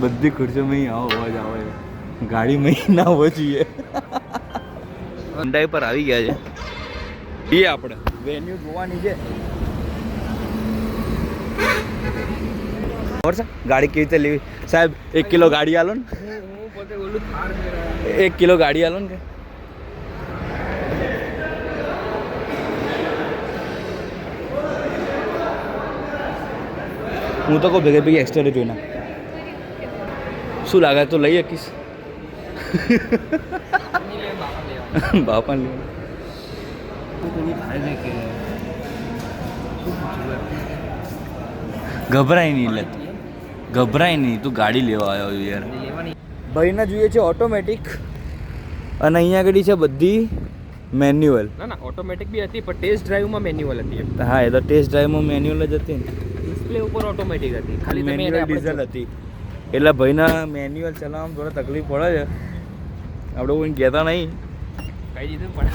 બધી ખુરશીમાં આવો અવાજ આવે, ગાડીમાં ના હોવો જોઈએ. હોન્ડા પર આવી ગયા છે એ આપણે વેન્યુ જોવાની છે. ખબર છે ગાડી કેવી રીતે લેવી? સાહેબ 1 કિલો ગાડી આલો ને. હું પોતે બોલું થાર 1 કિલો ગાડી આલો ને. હું તો કહું ભેગે ભેગી એક્સ્ટ્રા જોઈ ના. શું લાગે તો લઈ શકીશ? બાપા લે ગભરાય નહીં, એટલે ગભરાય નહીં, તું ગાડી લેવા આવ્યો યાર. ભાઈને જોઈએ છે ઓટોમેટિક અને અહીંયા આગળ છે બધી મેન્યુઅલ. ના ના ઓટોમેટિક બી હતી પણ ટેસ્ટ ડ્રાઈવમાં મેન્યુઅલ હતી. હા એ તો ટેસ્ટ ડ્રાઈવમાં મેન્યુઅલ જ હતી ને. ડિસ્પ્લે ઉપર ઓટોમેટિક હતી, ખાલી તમે મેન્યુઅલ ડીઝલ હતી. એટલે ભાઈના મેન્યુઅલ ચલાવવામાં થોડા તકલીફ પડે છે. આપણે કોઈ કહેતા નહીં કઈ દીધું પણ